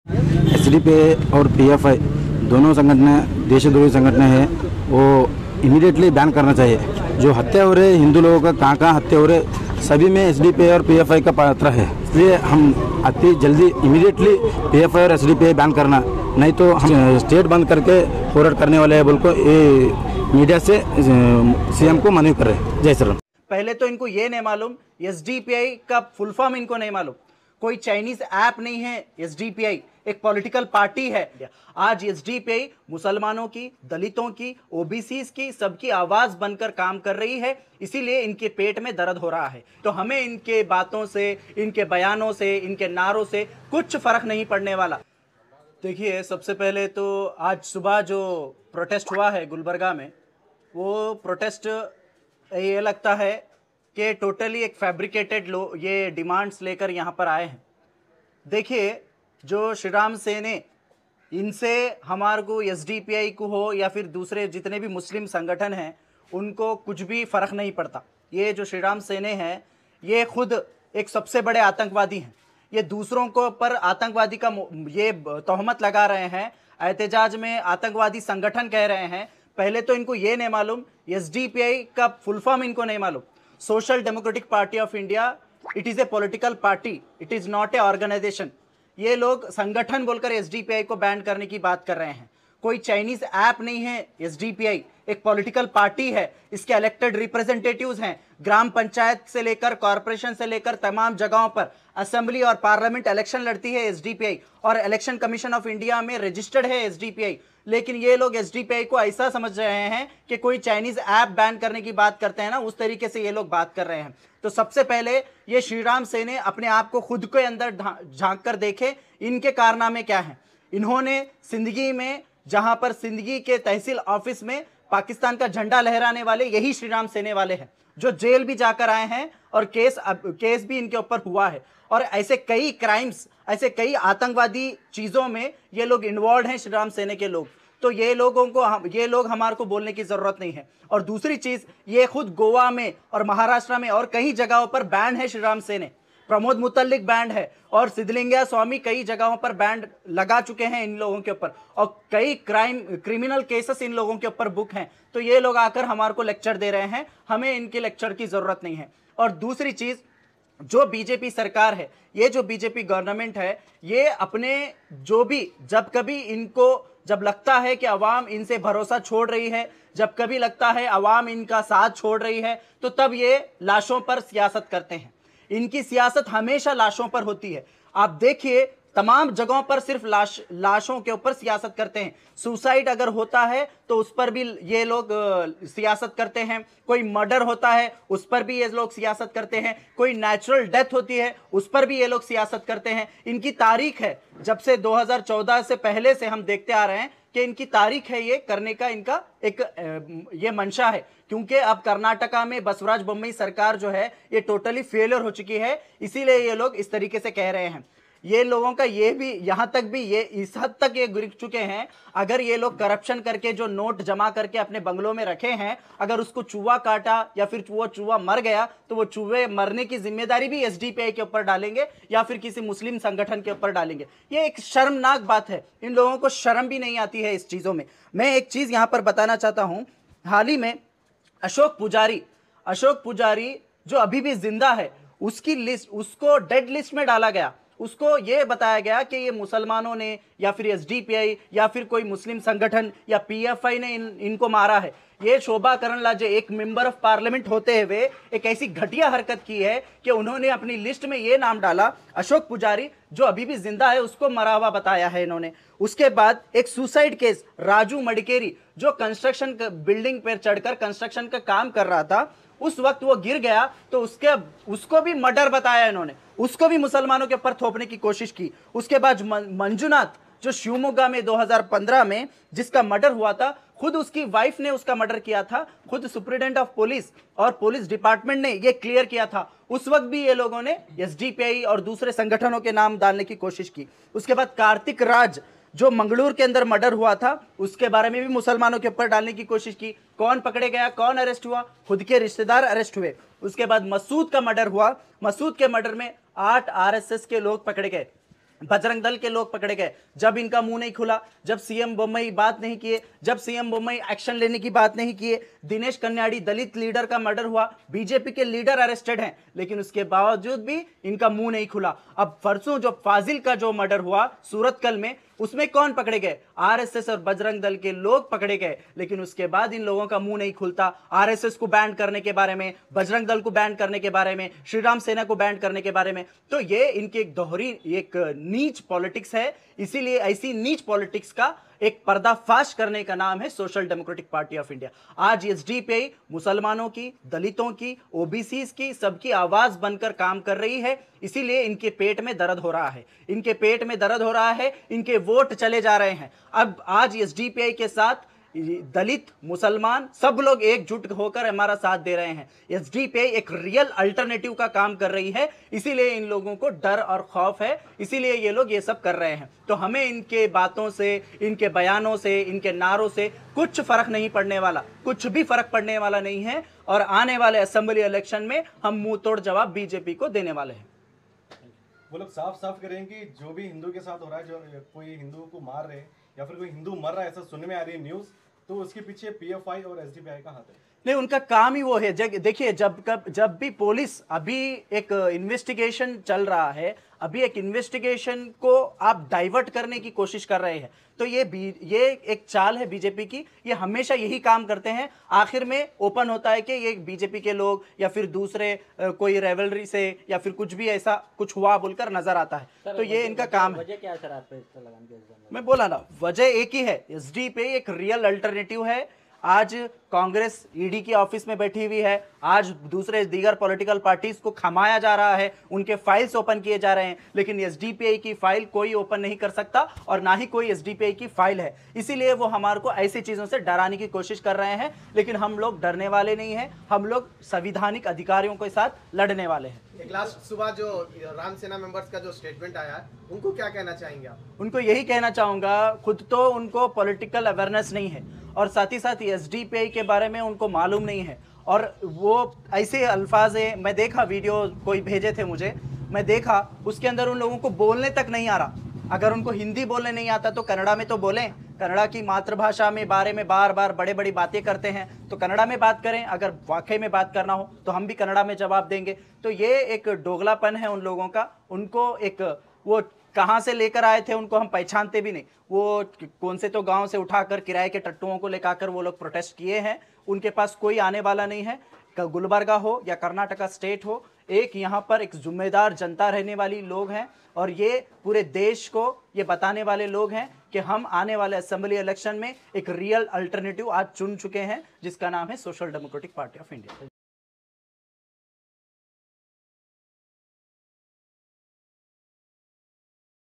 SDP और PFI दोनों संगठन देशद्रोही संगठन है, वो इमीडिएटली बैन करना चाहिए। जो हत्या हो रहे हिंदू लोगों का कहाँ हत्या हो रहे, सभी में एसडीपी और पीएफआई का पात्र है। इसलिए हम अति जल्दी इमीडिएटली पीएफआई और एसडीपी बैन करना, नहीं तो हम स्टेट बंद करके होराट करने वाले हैं। बोल को ये मीडिया से सीएम को मनवी कर रहे हैं। जय श्री राम। पहले तो इनको ये नहीं मालूम, एसडीपीआई का फुल फॉर्म इनको नहीं मालूम। कोई चाइनीज ऐप नहीं है, एसडीपीआई एक पॉलिटिकल पार्टी है। आज एसडीपीआई मुसलमानों की, दलितों की, ओबीसीज की, सबकी आवाज बनकर काम कर रही है। इसीलिए इनके पेट में दर्द हो रहा है। तो हमें इनके बातों से, इनके बयानों से, इनके नारों से कुछ फर्क नहीं पड़ने वाला। देखिए, सबसे पहले तो आज सुबह जो प्रोटेस्ट हुआ है गुलबर्गा में, वो प्रोटेस्ट ये लगता है कि टोटली एक फैब्रिकेटेड ये डिमांड्स लेकर यहाँ पर आए हैं। देखिए, जो श्री राम सेने, इनसे हमारे को एसडीपीआई को हो या फिर दूसरे जितने भी मुस्लिम संगठन हैं, उनको कुछ भी फ़र्क नहीं पड़ता। ये जो श्री राम सेने हैं, ये खुद एक सबसे बड़े आतंकवादी हैं। ये दूसरों को पर आतंकवादी का ये तोहमत लगा रहे हैं, एहतजाज में आतंकवादी संगठन कह रहे हैं। पहले तो इनको ये नहीं मालूम, एसडीपीआई का फुल फॉर्म इनको नहीं मालूम। Social Democratic Party of India, it is a political party, it is not a organisation. ये लोग संगठन बोलकर एसडीपीआई को बैन करने की बात कर रहे हैं। कोई चाइनीज ऐप नहीं है एसडीपीआई, एक पॉलिटिकल पार्टी है। इसके इलेक्टेड रिप्रेजेंटेटिव्स हैं। ग्राम पंचायत से लेकर कॉरपोरेशन से लेकर तमाम जगहों पर असेंबली और पार्लियामेंट इलेक्शन लड़ती है एसडीपीआई, और इलेक्शन कमीशन ऑफ इंडिया में रजिस्टर्ड है एसडीपीआई। लेकिन ये लोग एसडीपीआई को ऐसा समझ रहे हैं कि कोई चाइनीज ऐप बैन करने की बात करते हैं ना, उस तरीके से ये लोग बात कर रहे हैं। तो सबसे पहले ये श्री राम सेने अपने आप को खुद के अंदर झांक कर देखे, इनके कारनामे क्या हैं। इन्होंने सिंदगी में, जहां पर सिंदगी के तहसील ऑफिस में पाकिस्तान का झंडा लहराने वाले यही श्री राम सेने वाले हैं, जो जेल भी जाकर आए हैं और केस भी इनके ऊपर हुआ है। और ऐसे कई क्राइम्स, ऐसे कई आतंकवादी चीज़ों में ये लोग इन्वॉल्व हैं, श्री राम सेने के लोग। तो ये लोग हमारे को बोलने की ज़रूरत नहीं है। और दूसरी चीज़, ये खुद गोवा में और महाराष्ट्र में और कई जगहों पर बैंड है श्री राम सेने। प्रमोद मुतल्लिक बैंड है, और सिद्धलिंगया स्वामी कई जगहों पर बैंड लगा चुके हैं इन लोगों के ऊपर, और कई क्रिमिनल केसेस इन लोगों के ऊपर बुक हैं। तो ये लोग आकर हमारे को लेक्चर दे रहे हैं, हमें इनके लेक्चर की ज़रूरत नहीं है। और दूसरी चीज़, जो बीजेपी सरकार है, ये जो बीजेपी गवर्नमेंट है, ये अपने जो भी, जब कभी इनको जब लगता है कि अवाम इनसे भरोसा छोड़ रही है, जब कभी लगता है अवाम इनका साथ छोड़ रही है, तो तब ये लाशों पर सियासत करते हैं। इनकी सियासत हमेशा लाशों पर होती है। आप देखिए, तमाम जगहों पर सिर्फ लाशों के ऊपर सियासत करते हैं। सुसाइड अगर होता है तो उस पर भी ये लोग सियासत करते हैं। कोई मर्डर होता है उस पर भी ये लोग सियासत करते हैं। कोई नेचुरल डेथ होती है उस पर भी ये लोग सियासत करते हैं। इनकी तारीख है, जब से 2014 से पहले से हम देखते आ रहे हैं कि इनकी तारीख है ये करने का, इनका एक ये मंशा है। क्योंकि अब कर्नाटका में बसवराज बोम्मई सरकार जो है, ये टोटली फेलियर हो चुकी है, इसीलिए ये लोग इस तरीके से कह रहे हैं। ये लोगों का ये भी, यहाँ तक भी ये इस हद तक ये गिर चुके हैं, अगर ये लोग करप्शन करके जो नोट जमा करके अपने बंगलों में रखे हैं, अगर उसको चूहा काटा या फिर वो चूहा मर गया, तो वो चूहे मरने की जिम्मेदारी भी एसडीपीआई के ऊपर डालेंगे या फिर किसी मुस्लिम संगठन के ऊपर डालेंगे। ये एक शर्मनाक बात है। इन लोगों को शर्म भी नहीं आती है इस चीज़ों में। मैं एक चीज़ यहाँ पर बताना चाहता हूँ। हाल ही में अशोक पुजारी जो अभी भी जिंदा है, उसकी लिस्ट, उसको डेड लिस्ट में डाला गया। उसको ये बताया गया कि ये मुसलमानों ने या फिर एसडीपीआई या फिर कोई मुस्लिम संगठन या पीएफआई ने इनको मारा है। ये शोभा करंदलाजे एक मेंबर ऑफ पार्लियामेंट होते हुए एक ऐसी घटिया हरकत की है कि उन्होंने अपनी लिस्ट में ये नाम डाला, अशोक पुजारी जो अभी भी जिंदा है उसको मरा हुआ बताया है इन्होंने। उसके बाद एक सुसाइड केस, राजू मडिकेरी जो कंस्ट्रक्शन बिल्डिंग पर चढ़कर कंस्ट्रक्शन का काम कर रहा था, उस वक्त वो गिर गया तो उसको भी मर्डर बताया इन्होंने, उसको भी मुसलमानों के ऊपर थोपने की कोशिश की। उसके बाद मंजुनाथ जो शिवमोगा में 2015 में जिसका मर्डर हुआ था, खुद उसकी वाइफ ने उसका मर्डर किया था। खुद सुप्रीटेंडेंट ऑफ पुलिस और पुलिस डिपार्टमेंट ने ये क्लियर किया था। उस वक्त भी ये लोगों ने एसडीपीआई और दूसरे संगठनों के नाम डालने की कोशिश की। उसके बाद कार्तिक राज जो मंगलूर के अंदर मर्डर हुआ था, उसके बारे में भी मुसलमानों के ऊपर डालने की कोशिश की। कौन पकड़े गया, कौन अरेस्ट हुआ? खुद के रिश्तेदार अरेस्ट हुए। उसके बाद मसूद का मर्डर हुआ। मसूद के मर्डर में 8 आरएसएस के लोग पकड़े गए। बजरंग दल के लोग पकड़े गए जब इनका मुंह नहीं खुला, जब सीएम बोम्मई बात नहीं किए, जब सीएम बोम्मई एक्शन लेने की बात नहीं किए। दिनेश कन्याड़ी दलित लीडर का मर्डर हुआ, बीजेपी के लीडर अरेस्टेड हैं, लेकिन उसके बावजूद भी इनका मुंह नहीं खुला। अब परसों जो फाजिल का जो मर्डर हुआ सूरतकल में, उसमें कौन पकड़े गए? आरएसएस और बजरंग दल के लोग पकड़े गए, लेकिन उसके बाद इन लोगों का मुंह नहीं खुलता। आरएसएस को बैन करने के बारे में, बजरंग दल को बैन करने के बारे में, श्री राम सेना को बैन करने के बारे में। तो ये इनकी एक दोहरी, एक नीच पॉलिटिक्स है। इसीलिए ऐसी नीच पॉलिटिक्स का एक पर्दाफाश करने का नाम है social Democratic Party of India. आज एसडीपीआई मुसलमानों की, दलितों की, ओबीसीज की, सबकी आवाज बनकर काम कर रही है। इसीलिए इनके पेट में दर्द हो रहा है, इनके पेट में दर्द हो रहा है, इनके वोट चले जा रहे हैं। अब आज एसडीपीआई के साथ दलित, मुसलमान, सब लोग एकजुट होकर हमारा साथ दे रहे हैं। एसडीपीआई एक रियल अल्टरनेटिव का काम कर रही है, इसीलिए इन लोगों को डर और खौफ है, इसीलिए ये लोग ये सब कर रहे हैं। तो हमें इनके बातों से, इनके बयानों से, इनके नारों से कुछ फर्क नहीं पड़ने वाला, कुछ भी फर्क पड़ने वाला नहीं है। और आने वाले असेंबली इलेक्शन में हम मुंह तोड़ जवाब बीजेपी को देने वाले हैं। वो लोग साफ साफ करें कि जो भी हिंदू के साथ हो रहा है, जो कोई हिंदू को मार रहे हैं या फिर कोई हिंदू मर रहा है, ऐसा सुनने में आ रही है न्यूज़, तो उसके पीछे पीएफआई और एसडीपीआई का हाथ है। नहीं, उनका काम ही वो है। देखिए, जब भी पुलिस, अभी एक इन्वेस्टिगेशन चल रहा है, अभी एक इन्वेस्टिगेशन को आप डाइवर्ट करने की कोशिश कर रहे हैं, तो ये एक चाल है बीजेपी की। ये हमेशा यही काम करते हैं। आखिर में ओपन होता है कि ये बीजेपी के लोग या फिर दूसरे कोई रेवलरी से या फिर कुछ भी ऐसा कुछ हुआ बोलकर नजर आता है। तो ये इनका काम है। वजह क्या है सर आप पे इस तरह लगाने की? मैं बोला ना, वजह एक ही है, एसडीपीआई एक रियल अल्टरनेटिव है। आज कांग्रेस ईडी की ऑफिस में बैठी हुई है, आज दूसरे दीगर पॉलिटिकल पार्टीज को खमाया जा रहा है, उनके फाइल्स ओपन किए जा रहे हैं, लेकिन एसडीपीआई की फाइल कोई ओपन नहीं कर सकता और ना ही कोई एसडीपीआई की फाइल है। इसीलिए वो हमारे को ऐसी चीजों से डराने की कोशिश कर रहे हैं, लेकिन हम लोग डरने वाले नहीं हैं। हम लोग संवैधानिक अधिकारियों के साथ लड़ने वाले हैं। एक लास्ट सुबह जो राम सेना मेंबर्स का जो स्टेटमेंट आया है, उनको क्या कहना चाहेंगे आप? उनको यही कहना चाहूंगा, खुद तो उनको पॉलिटिकल अवेयरनेस नहीं है और साथ ही साथ एसडीपीआई के बारे में उनको मालूम नहीं है। और वो ऐसे अल्फाज है, मैं देखा वीडियो कोई भेजे थे मुझे, मैं देखा उसके अंदर उन लोगों को बोलने तक नहीं आ रहा। अगर उनको हिंदी बोलने नहीं आता तो कन्नड़ा में तो बोलें, कन्नड़ा की मातृभाषा में बारे में बार बार बड़े बड़ी बातें करते हैं तो कन्नड़ा में बात करें। अगर वाकई में बात करना हो तो हम भी कन्नड़ा में जवाब देंगे। तो ये एक दोगलापन है उन लोगों का। उनको एक, वो कहाँ से लेकर आए थे उनको हम पहचानते भी नहीं। वो कौन से तो गांव से उठाकर किराए के टट्टुओं को लेकर वो लोग प्रोटेस्ट किए हैं। उनके पास कोई आने वाला नहीं है। गुलबर्गा हो या कर्नाटका स्टेट हो, एक यहाँ पर एक जिम्मेदार जनता रहने वाली लोग हैं और ये पूरे देश को ये बताने वाले लोग हैं कि हम आने वाले असेंबली इलेक्शन में एक रियल अल्टरनेटिव आज चुन चुके हैं, जिसका नाम है social Democratic Party of India.